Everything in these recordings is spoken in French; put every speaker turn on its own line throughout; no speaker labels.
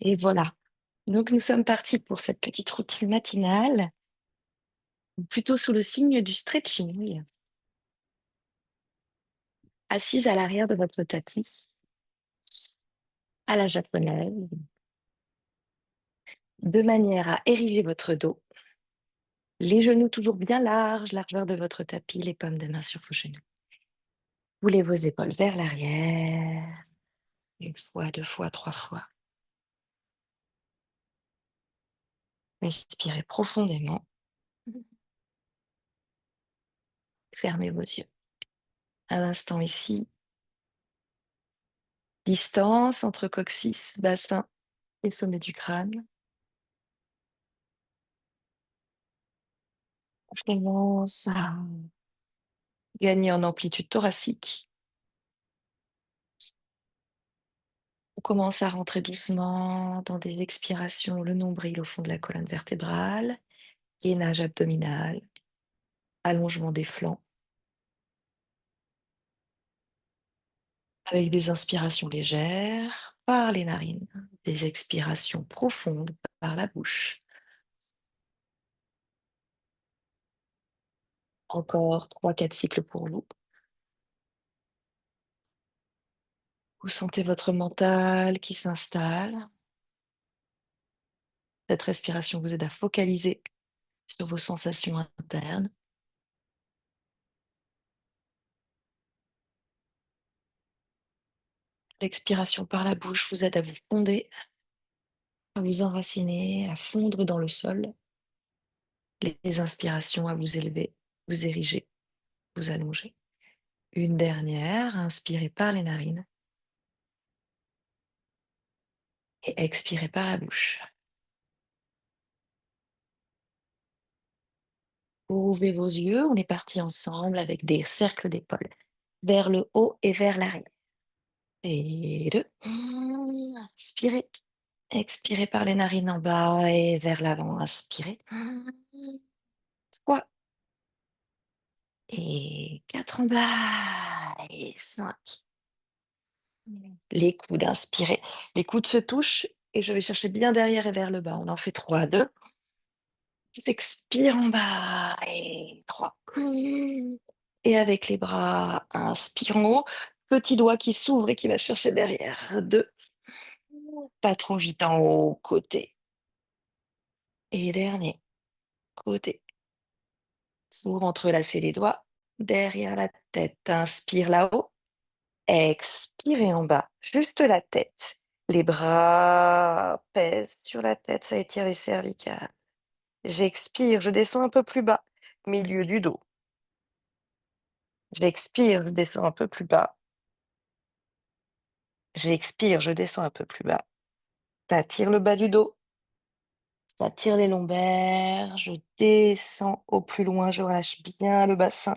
Et voilà. Donc nous sommes partis pour cette petite routine matinale, plutôt sous le signe du stretching. Assise à l'arrière de votre tapis, à la japonaise, de manière à ériger votre dos. Les genoux toujours bien larges, largeur de votre tapis, les paumes de main sur vos genoux. Roulez vos épaules vers l'arrière, une fois, deux fois, trois fois. Respirez profondément. Fermez vos yeux. Un instant ici, distance entre coccyx, bassin et sommet du crâne. On commence à gagner en amplitude thoracique. On commence à rentrer doucement dans des expirations, le nombril au fond de la colonne vertébrale, gainage abdominal, allongement des flancs, avec des inspirations légères par les narines, des expirations profondes par la bouche. Encore 3-4 cycles pour vous. Vous sentez votre mental qui s'installe. Cette respiration vous aide à focaliser sur vos sensations internes. L'expiration par la bouche vous aide à vous fonder, à vous enraciner, à fondre dans le sol. Les inspirations à vous élever, vous ériger, vous allonger. Une dernière, inspirez par les narines et expirez par la bouche. Ouvrez vos yeux, on est parti ensemble avec des cercles d'épaules vers le haut et vers l'arrière. Et deux, inspirez. Expirez par les narines en bas et vers l'avant, inspirez. 3 et 4 en bas et 5. Les coudes, inspirez. Les coudes se touchent et je vais chercher bien derrière et vers le bas. On en fait 3, 2. J'expire en bas et 3. Et avec les bras, inspire en haut. Petit doigt qui s'ouvre et qui va chercher derrière. 2. Pas trop vite en haut, côté. Et dernier, côté. Pour entrelacer les doigts derrière la tête. Inspire là-haut. Expirez en bas, juste la tête. Les bras pèsent sur la tête, ça étire les cervicales. J'expire, je descends un peu plus bas, milieu du dos. J'expire, je descends un peu plus bas. J'expire, je descends un peu plus bas. Ça tire le bas du dos, ça tire les lombaires. Je descends au plus loin, je relâche bien le bassin,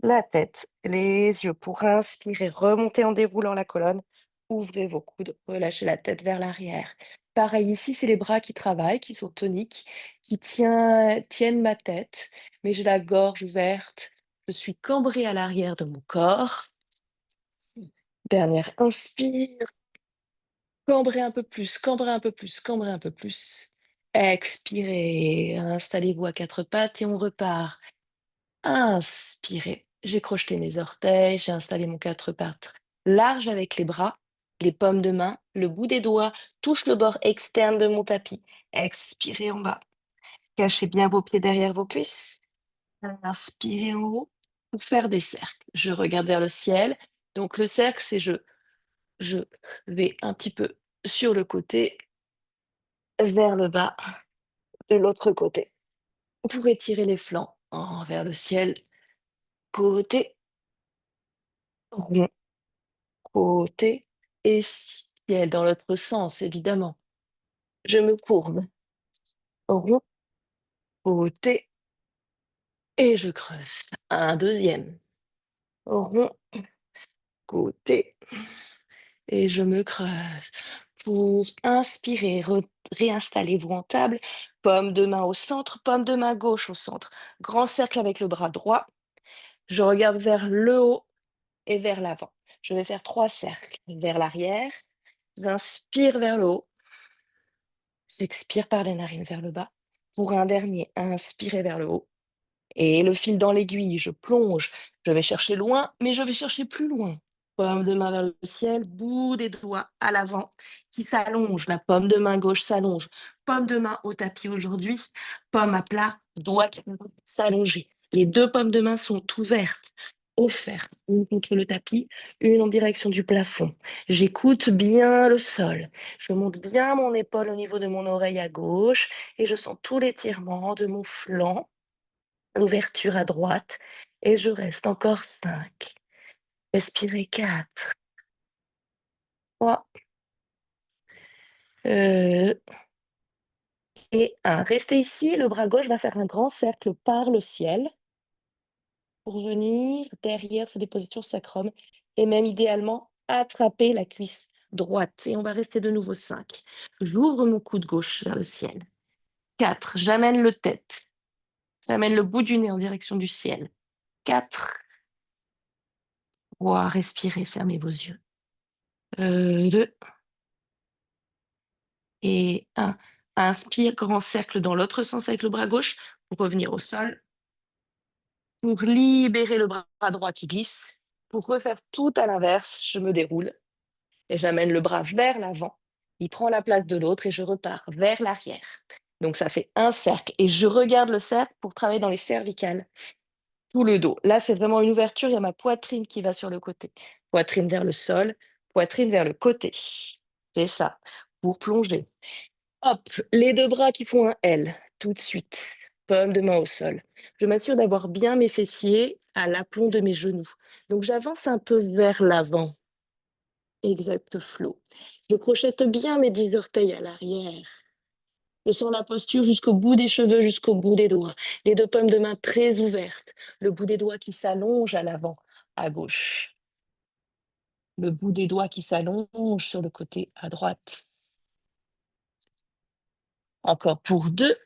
la tête, les yeux pour inspirer, remonter en déroulant la colonne. Ouvrez vos coudes, relâchez la tête vers l'arrière. Pareil ici, c'est les bras qui travaillent, qui sont toniques, tiennent ma tête, mais j'ai la gorge ouverte. Je suis cambrée à l'arrière de mon corps. Dernière inspire, cambrez un peu plus, cambrez un peu plus, cambrez un peu plus. Expirez, installez-vous à quatre pattes et on repart. Inspirez. J'ai crocheté mes orteils, j'ai installé mon quatre pattes large avec les bras, les paumes de main, le bout des doigts touche le bord externe de mon tapis. Expirez en bas. Cachez bien vos pieds derrière vos cuisses. Inspirez en haut pour faire des cercles. Je regarde vers le ciel. Donc le cercle, c'est je vais un petit peu sur le côté, vers le bas, de l'autre côté. Pour étirer les flancs vers le ciel, côté rond. Côté et ciel dans l'autre sens, évidemment. Je me courbe, rond, côté et je creuse. Un deuxième, rond, côté et je me creuse. Pour inspirer, réinstallez-vous en table, paume de main au centre, paume de main gauche au centre. Grand cercle avec le bras droit. Je regarde vers le haut et vers l'avant. Je vais faire 3 cercles vers l'arrière. J'inspire vers le haut. J'expire par les narines vers le bas. Pour un dernier, inspirez vers le haut. Et le fil dans l'aiguille, je plonge. Je vais chercher loin, mais je vais chercher plus loin. Paume de main vers le ciel, bout des doigts à l'avant qui s'allonge. La paume de main gauche s'allonge. Paume de main au tapis aujourd'hui. Paume à plat, doigt qui vont s'allonger. Les deux paumes de main sont ouvertes, offertes, une contre le tapis, une en direction du plafond. J'écoute bien le sol. Je monte bien mon épaule au niveau de mon oreille à gauche et je sens tout l'étirement de mon flanc, l'ouverture à droite, et je reste encore 5. Respirez 4, 3, et 1. Restez ici, le bras gauche va faire un grand cercle par le ciel pour venir derrière se déposer sur le sacrum et même idéalement attraper la cuisse droite. Et on va rester de nouveau 5. J'ouvre mon coude gauche vers le ciel. 4, j'amène le tête. J'amène le bout du nez en direction du ciel. 4, 3, respirez, fermez vos yeux. 2 et 1. Inspire, grand cercle dans l'autre sens avec le bras gauche pour revenir au sol, pour libérer le bras droit qui glisse. Pour refaire tout à l'inverse, je me déroule et j'amène le bras vers l'avant. Il prend la place de l'autre et je repars vers l'arrière. Donc ça fait un cercle et je regarde le cercle pour travailler dans les cervicales, tout le dos. Là, c'est vraiment une ouverture, il y a ma poitrine qui va sur le côté. Poitrine vers le sol, poitrine vers le côté. C'est ça, pour plonger. Hop, les 2 bras qui font un L, tout de suite. Paume de main au sol. Je m'assure d'avoir bien mes fessiers à l'aplomb de mes genoux. Donc j'avance un peu vers l'avant. Exact flow. Je crochette bien mes 10 orteils à l'arrière. Je sens la posture jusqu'au bout des cheveux, jusqu'au bout des doigts. Les 2 paumes de main très ouvertes. Le bout des doigts qui s'allonge à l'avant, à gauche. Le bout des doigts qui s'allonge sur le côté à droite. Encore pour 2.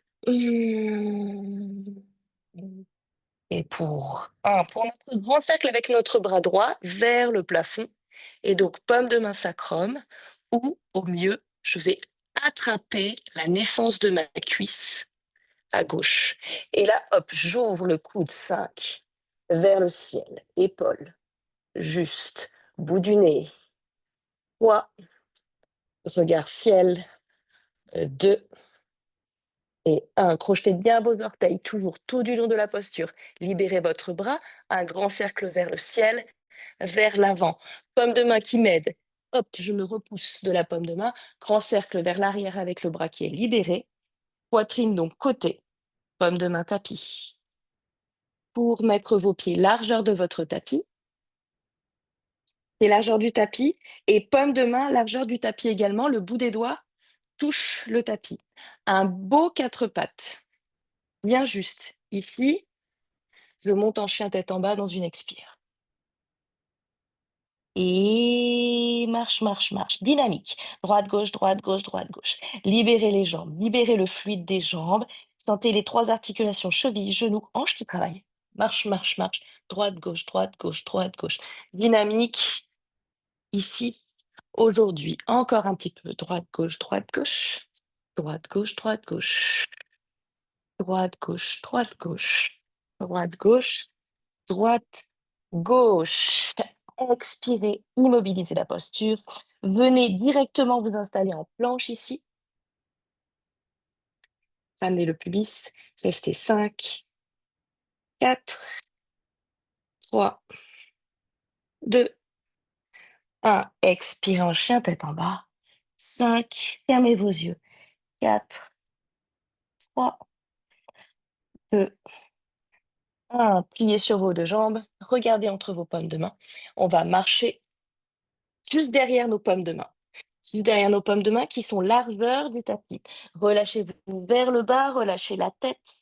Et pour 1, pour notre grand cercle avec notre bras droit vers le plafond. Et donc, paume de main sacrum, ou au mieux, je vais attraper la naissance de ma cuisse à gauche. Et là, hop, j'ouvre le coude 5 vers le ciel, épaule, juste, bout du nez. 3, regard ciel, 2 et 1. Crochetez bien vos orteils, toujours tout du long de la posture. Libérez votre bras, un grand cercle vers le ciel, vers l'avant. Paume de main qui m'aide. Hop, je me repousse de la paume de main. Grand cercle vers l'arrière avec le bras qui est libéré. Poitrine donc côté. Paume de main tapis. Pour mettre vos pieds largeur de votre tapis. Et largeur du tapis. Et paume de main, largeur du tapis également. Le bout des doigts touche le tapis. Un beau 4 pattes. Bien juste. Ici, je monte en chien tête en bas dans une expire. Et marche, marche, marche. Dynamique. Droite, gauche, droite, gauche, droite, gauche. Libérez les jambes. Libérez le fluide des jambes. Sentez les 3 articulations, chevilles, genoux, hanches qui travaillent. Marche, marche, marche. Droite, gauche, droite, gauche, droite, gauche. Dynamique. Ici, aujourd'hui. Encore un petit peu. Droite, gauche, droite, gauche. Droite, gauche, droite, gauche. Droite, gauche, droite, gauche. Droite, gauche. Droite, gauche. Expirez, immobilisez la posture. Venez directement vous installer en planche ici. Ramenez le pubis. Restez 5, 4, 3, 2, 1. Expirez en chien tête en bas. 5, fermez vos yeux. 4, 3, 2, 1. Pliez sur vos 2 jambes. Regardez entre vos paumes de main. On va marcher juste derrière nos paumes de main. Juste derrière nos paumes de main qui sont largeur du tapis. Relâchez-vous vers le bas, relâchez la tête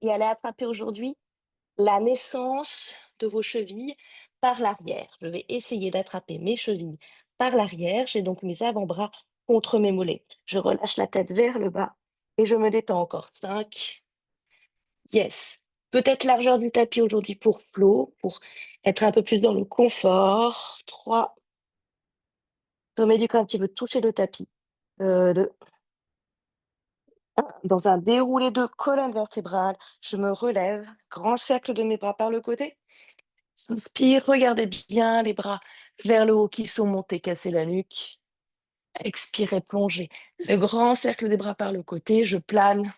et allez attraper aujourd'hui la naissance de vos chevilles par l'arrière. Je vais essayer d'attraper mes chevilles par l'arrière. J'ai donc mes avant-bras contre mes mollets. Je relâche la tête vers le bas et je me détends encore. 5. Yes. Peut-être largeur du tapis aujourd'hui pour flow, pour être un peu plus dans le confort. 3. Sommet du crâne qui veut toucher le tapis. 2. Dans un déroulé de colonne vertébrale, je me relève, grand cercle de mes bras par le côté. J'inspire, regardez bien les bras vers le haut qui sont montés, casser la nuque. Expirez, plongez. Le grand cercle des bras par le côté, je plane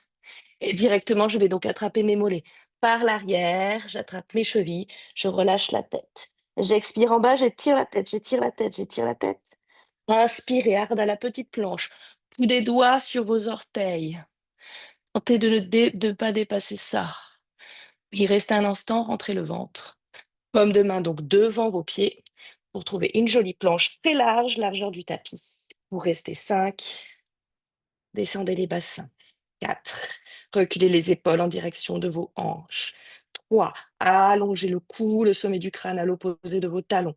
et directement, je vais donc attraper mes mollets. Par l'arrière, j'attrape mes chevilles, je relâche la tête. J'expire en bas, j'étire la tête, j'étire la tête, j'étire la tête. Inspirez, harde à la petite planche. Coup des doigts sur vos orteils. Tentez de ne pas dépasser ça. Puis restez un instant, rentrez le ventre. Paume de main donc devant vos pieds pour trouver une jolie planche très large, largeur du tapis. Vous restez 5. Descendez les bassins. 4. Reculez les épaules en direction de vos hanches. 3. Allongez le cou, le sommet du crâne à l'opposé de vos talons.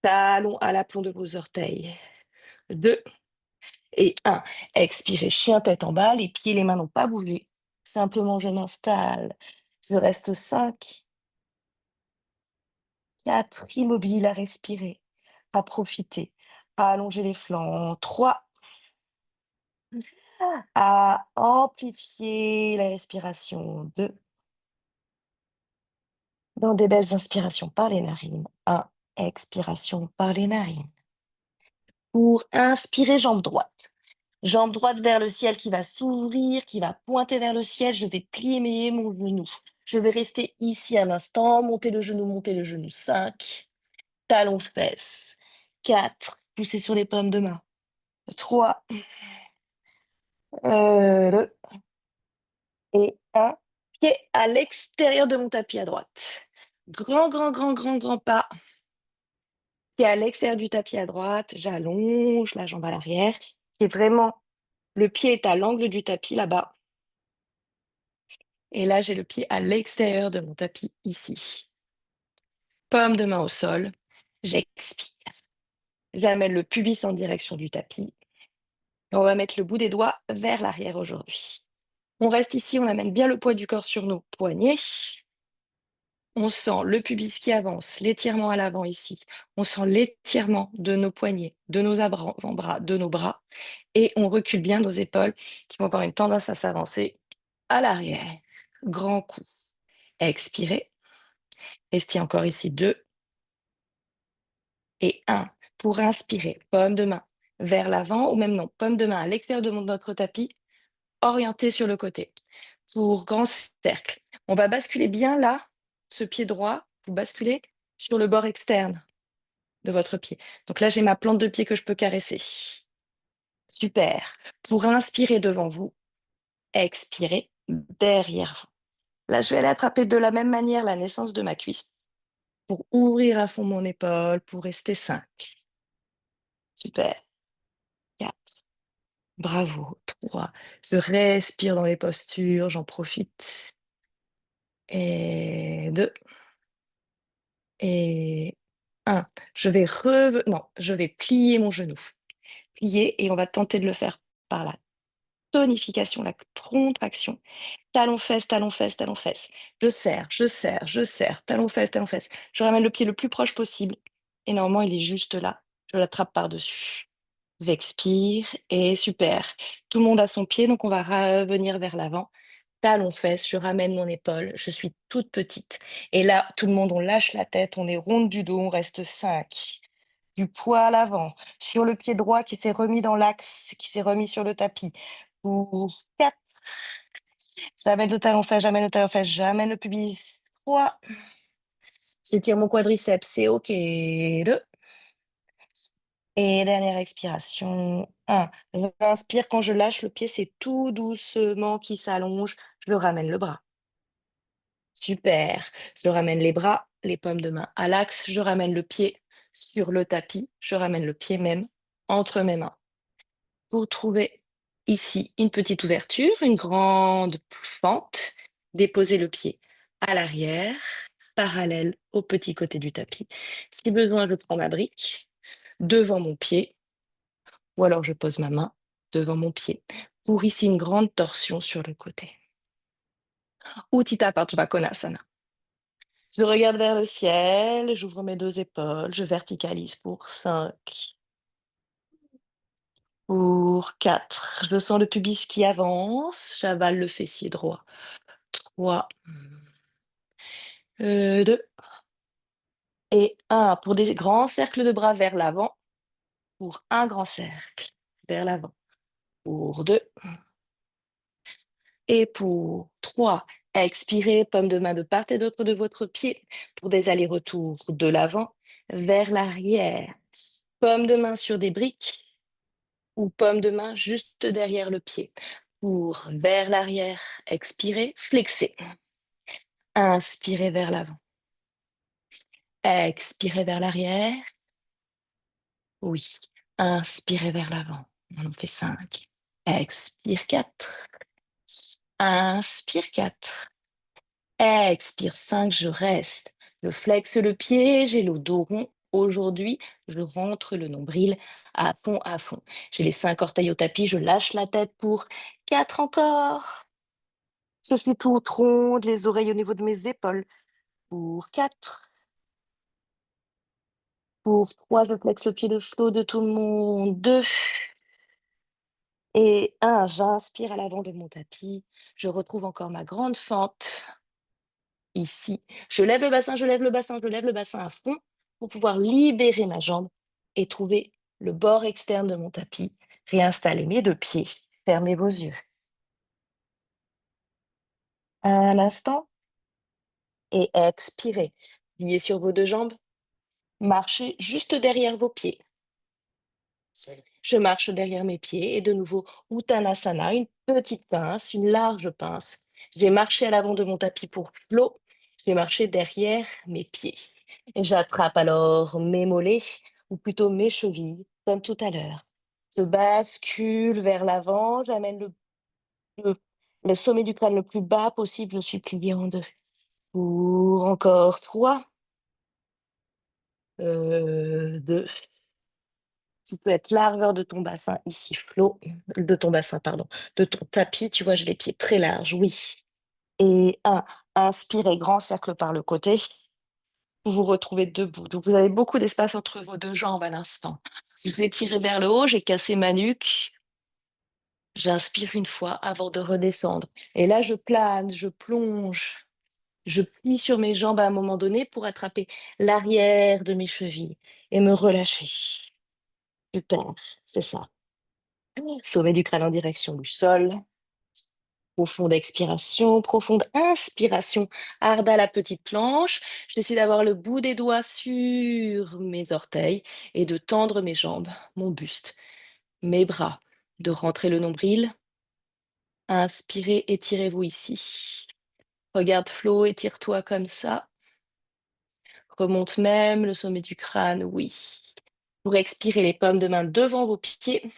Talons à l'aplomb de vos orteils. 2 et 1. Expirez, chien tête en bas, les pieds, les mains n'ont pas bougé. Simplement, je m'installe. Je reste 5. 4. Immobile à respirer, à profiter, à allonger les flancs. 3. À amplifier la respiration. 2. Dans des belles inspirations par les narines. 1. Expiration par les narines. Pour inspirer, jambe droite. Jambe droite vers le ciel qui va s'ouvrir, qui va pointer vers le ciel. Je vais plier mon genou. Je vais rester ici un instant. Monter le genou, monter le genou. 5. Talons fesses. 4. Poussez sur les paumes de main. 3. 2 et 1. Pied à l'extérieur de mon tapis à droite. Grand, grand, grand, grand, grand pas. Pied à l'extérieur du tapis à droite. J'allonge la jambe à l'arrière. Et vraiment, le pied est à l'angle du tapis là-bas. Et là, j'ai le pied à l'extérieur de mon tapis ici. Paume de main au sol. J'expire. J'amène le pubis en direction du tapis. Et on va mettre le bout des doigts vers l'arrière aujourd'hui. On reste ici, on amène bien le poids du corps sur nos poignets. On sent le pubis qui avance, l'étirement à l'avant ici. On sent l'étirement de nos poignets, de nos avant-bras, de nos bras. Et on recule bien nos épaules qui vont avoir une tendance à s'avancer à l'arrière. Grand coup. Expirez. Restez encore ici 2 et 1. Pour inspirer, paume de main vers l'avant ou même non, paume de main à l'extérieur de notre tapis, orienté sur le côté. Pour grand cercle. On va basculer bien là, ce pied droit, vous basculez sur le bord externe de votre pied. Donc là, j'ai ma plante de pied que je peux caresser. Super. Pour inspirer devant vous, expirez derrière vous. Là, je vais aller attraper de la même manière la naissance de ma cuisse pour ouvrir à fond mon épaule, pour rester 5. Super. 4. Bravo. 3. Je respire dans les postures, j'en profite. Et 2. Et 1. Je vais plier mon genou. Plier et on va tenter de le faire par la tonification, la contraction. Talon fesses, talon fesses, talon fesses. Je serre, je serre, je serre. Talon fesses, talon fesses. Je ramène le pied le plus proche possible et normalement il est juste là. Je l'attrape par-dessus. J'expire et super. Tout le monde a son pied, donc on va revenir vers l'avant. Talons fesses, je ramène mon épaule, je suis toute petite. Et là, tout le monde, on lâche la tête, on est ronde du dos, on reste 5. Du poids à l'avant, sur le pied droit qui s'est remis dans l'axe, qui s'est remis sur le tapis. Pour 4. J'amène le talon fesses, j'amène le pubis. 3. J'étire mon quadriceps, c'est OK. 2. Et dernière expiration. 1. J'inspire, quand je lâche le pied, c'est tout doucement qui s'allonge. Je le ramène le bras. Super. Je ramène les bras, les paumes de main à l'axe. Je ramène le pied sur le tapis. Je ramène le pied même entre mes mains. Pour trouver ici une petite ouverture, une grande fente. Déposez le pied à l'arrière, parallèle au petit côté du tapis. Si besoin, je prends ma brique devant mon pied ou alors je pose ma main devant mon pied pour ici une grande torsion sur le côté. Uttita Konasana. Je regarde vers le ciel, j'ouvre mes 2 épaules, je verticalise pour 5, Pour 4. Je sens le pubis qui avance. J'avale le fessier droit. 3. 2. Et 1. Pour des grands cercles de bras vers l'avant. Pour un grand cercle vers l'avant. Pour 2. Et pour 3. Expirez, paume de main de part et d'autre de votre pied. Pour des allers-retours de l'avant vers l'arrière. Paume de main sur des briques ou paume de main juste derrière le pied. Pour vers l'arrière, expirez, flexez. Inspirez vers l'avant. Expirez vers l'arrière. Oui. Inspirez vers l'avant. On en fait 5. Expire 4. Inspire 4. Expire 5. Je reste. Je flexe le pied, j'ai le dos rond. Aujourd'hui, je rentre le nombril à fond, à fond. J'ai les 5 orteils au tapis, je lâche la tête pour 4 encore. Je suis toute ronde, les oreilles au niveau de mes épaules. Pour 4. Pour 3, je flexe le pied de flot de tout le monde. 2 et 1. J'inspire à l'avant de mon tapis. Je retrouve encore ma grande fente ici. Je lève le bassin, je lève le bassin, je lève le bassin à fond pour pouvoir libérer ma jambe et trouver le bord externe de mon tapis. Réinstaller mes 2 pieds. Fermez vos yeux. Un instant et expirez. Pliez sur vos 2 jambes. Marchez juste derrière vos pieds. Je marche derrière mes pieds et de nouveau Uttanasana, une petite pince, une large pince. Je vais marcher à l'avant de mon tapis pour flot. Je vais marcher derrière mes pieds. Et j'attrape alors mes mollets, ou plutôt mes chevilles, comme tout à l'heure. Je bascule vers l'avant, j'amène le, le sommet du crâne le plus bas possible, je suis pliée en 2. Pour encore 3, 2. Qui peut être largeur de ton bassin ici, flot, de ton bassin, pardon, de ton tapis, tu vois, j'ai les pieds très larges, oui. Et 1, inspirez, grand cercle par le côté, vous vous retrouvez debout. Donc vous avez beaucoup d'espace entre vos 2 jambes à l'instant. Vous étirez vers le haut, j'ai cassé ma nuque. J'inspire une fois avant de redescendre. Et là, je plane, je plonge, je plie sur mes jambes à un moment donné pour attraper l'arrière de mes chevilles et me relâcher. Super, c'est ça. Sommet du crâne en direction du sol. Profonde expiration, profonde inspiration. Arda la petite planche. J'essaie d'avoir le bout des doigts sur mes orteils et de tendre mes jambes, mon buste, mes bras. De rentrer le nombril. Inspirez, étirez-vous ici. Regarde Flo, étire-toi comme ça. Remonte même le sommet du crâne, oui. Pour expirer, les paumes de main devant vos pieds.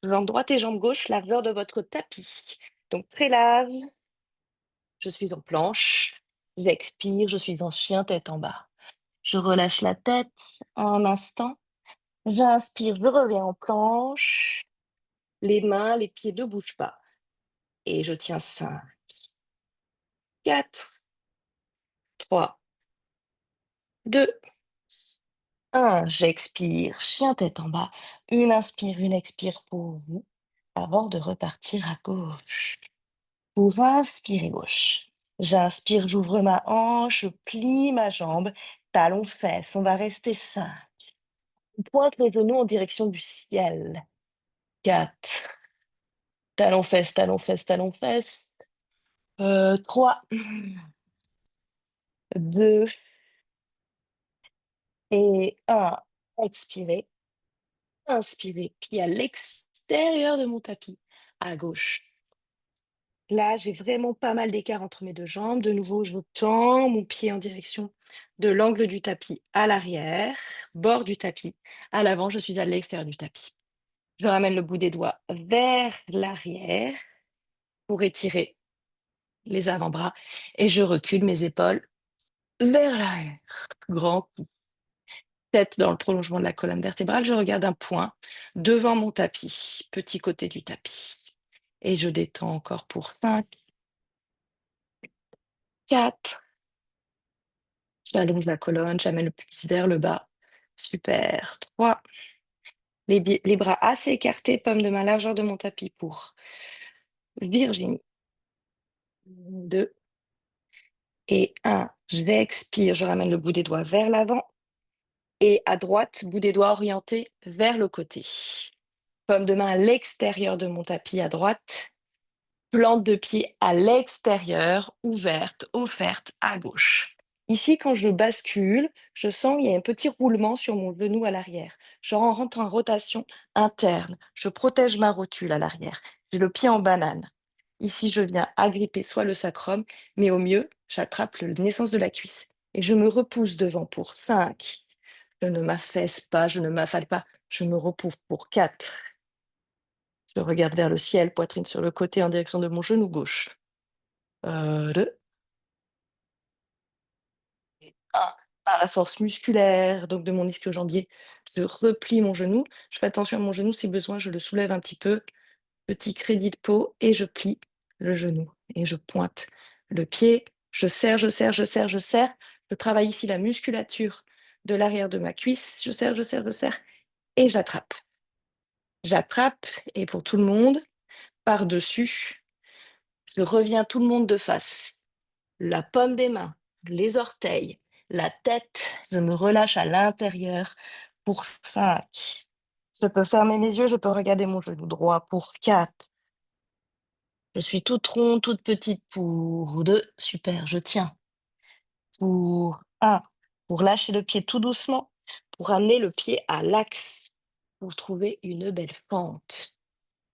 Jambe droite et jambe gauche, largeur de votre tapis. Donc très large. Je suis en planche. J'expire, je suis en chien tête en bas. Je relâche la tête un instant. J'inspire, je reviens en planche. Les mains, les pieds ne bougent pas. Et je tiens 5, 4, 3, 2, 1. J'expire, chien tête en bas. Une inspire, une expire pour vous avant de repartir à gauche. Pour inspirer gauche. J'inspire, j'ouvre ma hanche, je plie ma jambe, talon fesse. On va rester 5. On pointe le genou en direction du ciel. 4. Talon fesse, talon fesse, talon fesse. 3, 2 et 1. Expirez. Inspirez. Pied à l'extérieur de mon tapis, à gauche. Là, j'ai vraiment pas mal d'écart entre mes 2 jambes. De nouveau, je tends mon pied en direction de l'angle du tapis à l'arrière, bord du tapis. À l'avant, je suis à l'extérieur du tapis. Je ramène le bout des doigts vers l'arrière pour étirer les avant-bras et je recule mes épaules vers l'arrière. Grand coup. Tête dans le prolongement de la colonne vertébrale, je regarde un point devant mon tapis, petit côté du tapis. Et je détends encore pour 5, 4. J'allonge la colonne, j'amène le pubis vers le bas. Super. 3, Les bras assez écartés, paume de main largeur de mon tapis pour Virginie. 2 et 1. J'expire, je ramène le bout des doigts vers l'avant et à droite, bout des doigts orienté vers le côté. Paume de main à l'extérieur de mon tapis à droite. Plante de pied à l'extérieur, ouverte, offerte à gauche. Ici, quand je bascule, je sens qu'il y a un petit roulement sur mon genou à l'arrière. Je rentre en rotation interne. Je protège ma rotule à l'arrière. J'ai le pied en banane. Ici, je viens agripper soit le sacrum, mais au mieux, j'attrape la naissance de la cuisse. Et je me repousse devant pour 5. Je ne m'affaisse pas, je ne m'affale pas. Je me repousse pour 4. Je regarde vers le ciel, poitrine sur le côté en direction de mon genou gauche. 2 et 1. Par la force musculaire, donc de mon ischio-jambier, je replie mon genou. Je fais attention à mon genou, si besoin, je le soulève un petit peu. Petit crédit de peau et je plie le genou et je pointe le pied. Je serre, je serre, je serre, je serre. Je travaille ici la musculature de l'arrière de ma cuisse. Je serre, je serre, je serre et j'attrape. J'attrape et pour tout le monde, par-dessus, je reviens tout le monde de face. La paume des mains, les orteils, la tête, je me relâche à l'intérieur pour 5. Je peux fermer mes yeux, je peux regarder mon genou droit pour 4. Je suis toute ronde, toute petite pour 2. Super, je tiens. Pour 1. Pour lâcher le pied tout doucement, pour amener le pied à l'axe, pour trouver une belle fente.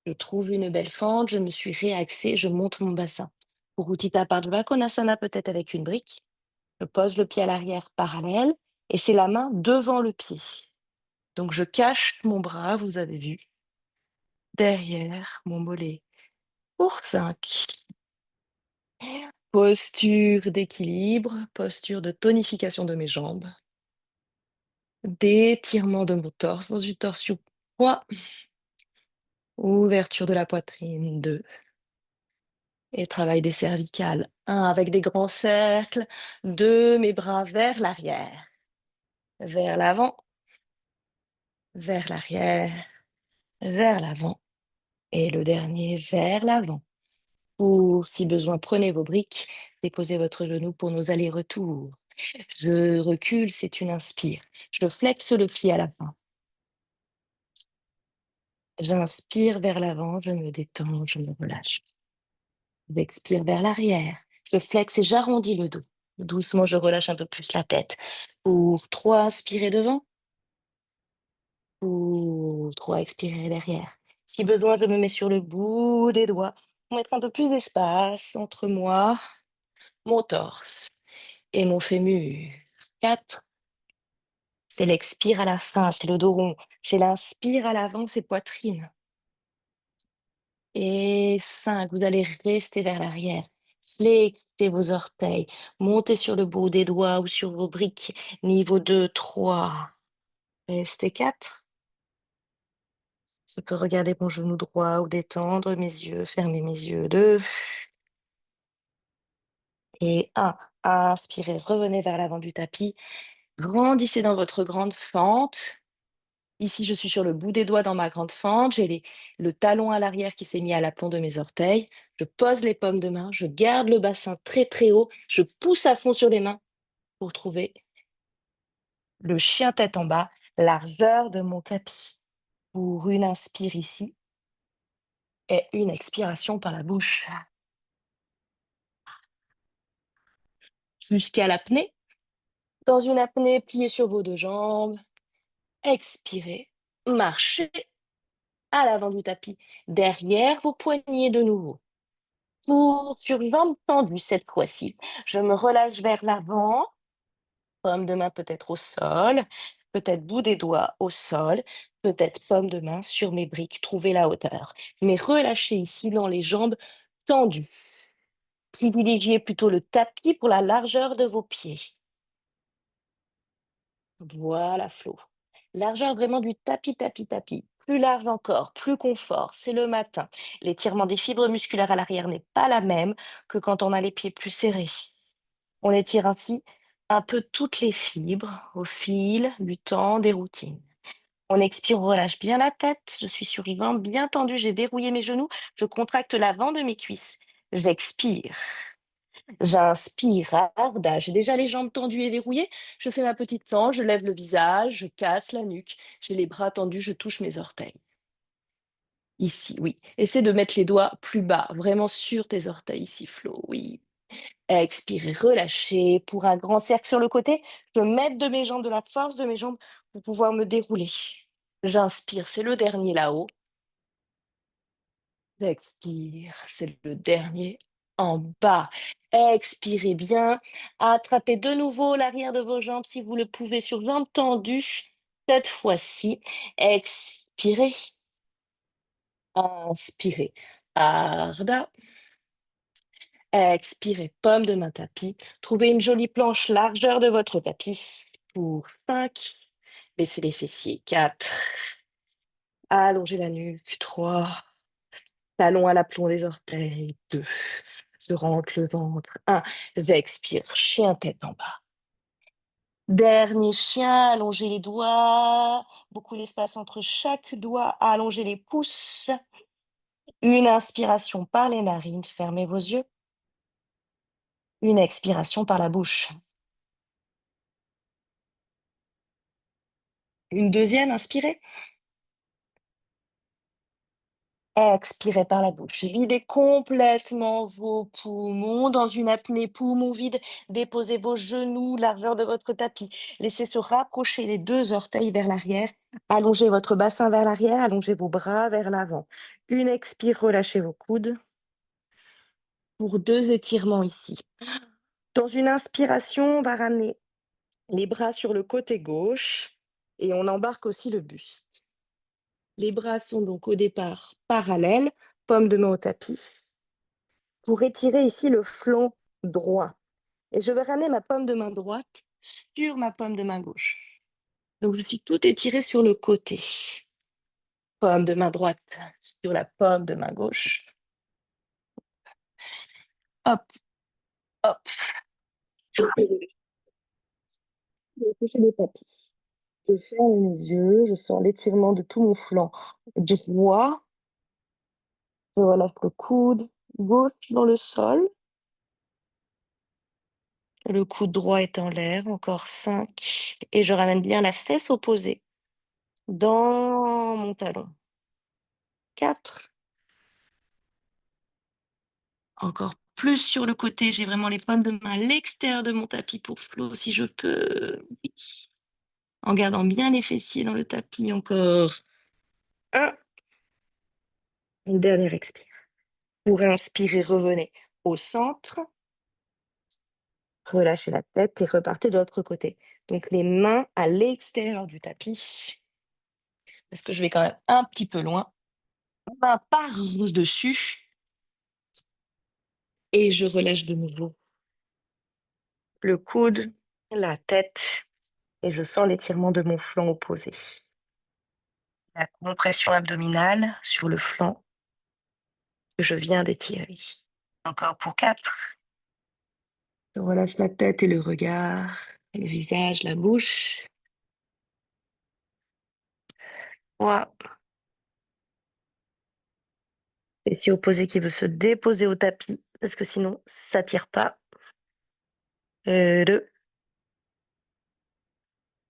Je trouve une belle fente, je me suis réaxée, je monte mon bassin. Pour Uttita Pardha Konasana, peut-être avec une brique. Je pose le pied à l'arrière parallèle et c'est la main devant le pied. Donc je cache mon bras, vous avez vu, derrière mon mollet pour 5. Posture d'équilibre, posture de tonification de mes jambes, d'étirement de mon torse dans une torsion 3, ouverture de la poitrine 2 et travail des cervicales 1 avec des grands cercles, 2 mes bras vers l'avant, vers l'arrière, vers l'avant et le dernier vers l'avant. Ou si besoin, prenez vos briques, déposez votre genou pour nos allers-retours. Je recule, c'est une inspire. Je flexe le pied à la fin. J'inspire vers l'avant, je me détends, je me relâche. J'expire vers l'arrière. Je flexe et j'arrondis le dos. Doucement, je relâche un peu plus la tête. Pour 3, inspirez devant. Pour 3, expirez derrière. Si besoin, je me mets sur le bout des doigts pour mettre un peu plus d'espace entre moi, mon torse et mon fémur. 4, c'est l'expire à la fin, c'est le dos rond. C'est l'inspire à l'avant, c'est poitrine. Et 5, vous allez rester vers l'arrière. Flexez vos orteils. Montez sur le bout des doigts ou sur vos briques. Niveau 2, 3. Restez 4. Je peux regarder mon genou droit ou détendre mes yeux, fermer mes yeux. 2 et 1. Inspirez, revenez vers l'avant du tapis. Grandissez dans votre grande fente. Ici, je suis sur le bout des doigts dans ma grande fente. J'ai le talon à l'arrière qui s'est mis à l'aplomb de mes orteils. Je pose les paumes de main. Je garde le bassin très très haut. Je pousse à fond sur les mains pour trouver le chien tête en bas, largeur de mon tapis. Pour une inspire ici et une expiration par la bouche. Jusqu'à l'apnée. Dans une apnée, pliez sur vos deux jambes. Expirez. Marchez à l'avant du tapis, derrière vos poignets de nouveau. Pour sur jambes tendues cette fois-ci. Je me relâche vers l'avant, paume de main peut-être au sol, peut-être bout des doigts au sol, peut-être paume de main sur mes briques, trouver la hauteur. Mais relâchez ici dans les jambes tendues. Privilégiez plutôt le tapis pour la largeur de vos pieds. Voilà, Flo. Largeur vraiment du tapis, tapis, tapis. Plus large encore, plus confort. C'est le matin. L'étirement des fibres musculaires à l'arrière n'est pas la même que quand on a les pieds plus serrés. On étire ainsi un peu toutes les fibres au fil du temps des routines. On expire, on relâche bien la tête. Je suis sur les ventre bien tendu. J'ai verrouillé mes genoux. Je contracte l'avant de mes cuisses. J'expire. J'inspire. Arda. J'ai déjà les jambes tendues et verrouillées. Je fais ma petite planche. Je lève le visage. Je casse la nuque. J'ai les bras tendus. Je touche mes orteils. Ici, oui. Essaie de mettre les doigts plus bas, vraiment sur tes orteils ici, Flo. Oui. Expirez, relâchez. Pour un grand cercle sur le côté, je mets de mes jambes, de la force de mes jambes pour pouvoir me dérouler. J'inspire, c'est le dernier là-haut. J'expire, c'est le dernier en bas. Expirez bien. Attrapez de nouveau l'arrière de vos jambes si vous le pouvez sur jambes tendues. Cette fois-ci, expirez. Inspirez. Arda. Expirez, paume de main tapis. Trouvez une jolie planche largeur de votre tapis. Pour 5. Baissez les fessiers. 4. Allongez la nuque. 3. Talons à l'aplomb des orteils. 2. Je rentre le ventre. 1. J'expire. Chien tête en bas. Dernier chien. Allongez les doigts. Beaucoup d'espace entre chaque doigt. Allongez les pouces. Une inspiration par les narines. Fermez vos yeux. Une expiration par la bouche. Une deuxième, inspirez. Expirez par la bouche. Videz complètement vos poumons dans une apnée poumon vide. Déposez vos genoux, largeur de votre tapis. Laissez se rapprocher les deux orteils vers l'arrière. Allongez votre bassin vers l'arrière. Allongez vos bras vers l'avant. Une expire, relâchez vos coudes. Pour 2 étirements ici. Dans une inspiration, on va ramener les bras sur le côté gauche et on embarque aussi le buste. Les bras sont donc au départ parallèles, paume de main au tapis, pour étirer ici le flanc droit. Et je vais ramener ma paume de main droite sur ma paume de main gauche. Donc je suis tout étirée sur le côté. Paume de main droite sur la paume de main gauche. Hop, hop. Je vais toucher le tapis. Je ferme mes yeux, je sens l'étirement de tout mon flanc droit. Je relâche le coude gauche dans le sol. Le coude droit est en l'air, encore 5. Et je ramène bien la fesse opposée dans mon talon. 4. Encore plus sur le côté, j'ai vraiment les paumes de main à l'extérieur de mon tapis pour Flo, si je peux. Oui. En gardant bien les fessiers dans le tapis, encore 1. Une dernière expire. Pour inspirer, revenez au centre. Relâchez la tête et repartez de l'autre côté. Donc les mains à l'extérieur du tapis. Parce que je vais quand même un petit peu loin. Main par-dessus. Et je relâche de nouveau le coude, la tête, et je sens l'étirement de mon flanc opposé. La compression abdominale sur le flanc que je viens d'étirer. Encore pour 4. Je relâche la tête et le regard, le visage, la bouche. 3. Fessier opposé qui veut se déposer au tapis, parce que sinon, ça tire pas. 2.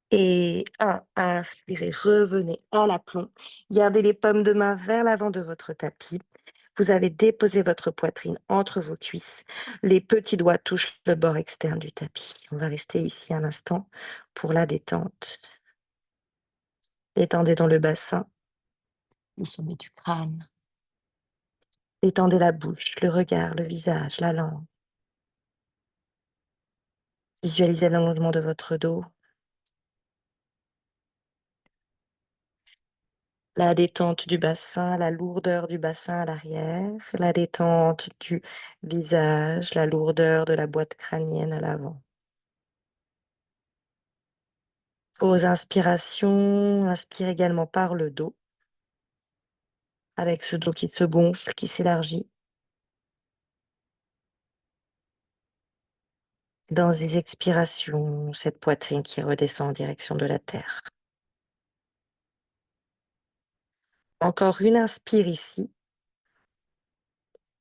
Et 1. Inspirez, revenez à l'aplomb. Gardez les paumes de main vers l'avant de votre tapis. Vous avez déposé votre poitrine entre vos cuisses. Les petits doigts touchent le bord externe du tapis. On va rester ici un instant pour la détente. Détendez dans le bassin, le sommet du crâne. Détendez la bouche, le regard, le visage, la langue. Visualisez l'allongement de votre dos. La détente du bassin, la lourdeur du bassin à l'arrière. La détente du visage, la lourdeur de la boîte crânienne à l'avant. Aux inspirations, inspire également par le dos, avec ce dos qui se gonfle, qui s'élargit. Dans les expirations, cette poitrine qui redescend en direction de la terre.
Encore une inspire ici,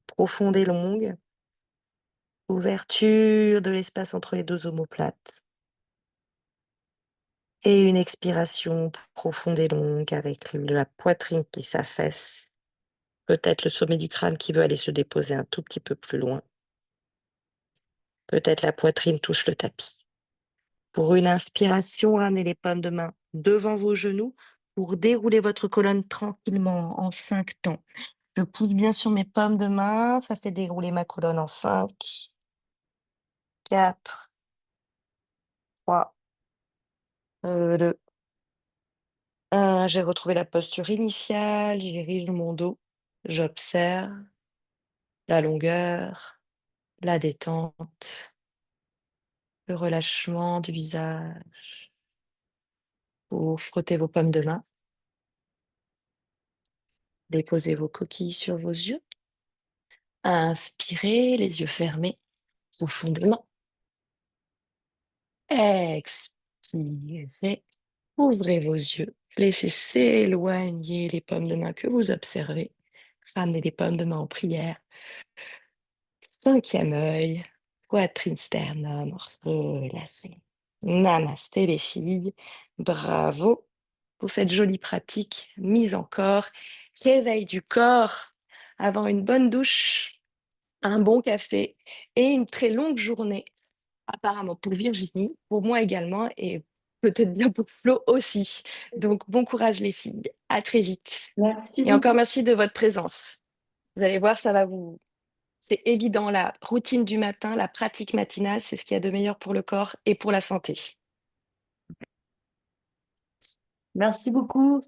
profonde et longue. Ouverture de l'espace entre les deux omoplates. Et une expiration profonde et longue avec la poitrine qui s'affaisse. Peut-être le sommet du crâne qui veut aller se déposer un tout petit peu plus loin. Peut-être la poitrine touche le tapis. Pour une inspiration, ramenez les paumes de main devant vos genoux pour dérouler votre colonne tranquillement en 5 temps. Je pousse bien sur mes paumes de main, ça fait dérouler ma colonne en 5, 4, 3, 2, 1. J'ai retrouvé la posture initiale, j'érige mon dos, j'observe la longueur, la détente, le relâchement du visage. Vous frottez vos paumes de main, déposez vos coquilles sur vos yeux. Inspirez, les yeux fermés profondément. Expirez, ouvrez vos yeux. Laissez s'éloigner les paumes de main que vous observez. Ramenez les paumes de main en prière. 5e œil, poitrine sternum, relâchez. Namasté les filles. Bravo pour cette jolie pratique. Mise en corps, réveil du corps avant une bonne douche, un bon café et une très longue journée. Apparemment pour Virginie, pour moi également et peut-être bien pour Flo aussi. Donc bon courage les filles, à très vite.
Merci
Et encore
beaucoup.
merci de votre présence. Vous allez voir, ça va vous... C'est évident, la routine du matin, la pratique matinale, c'est ce qu'il y a de meilleur pour le corps et pour la santé.
Merci beaucoup.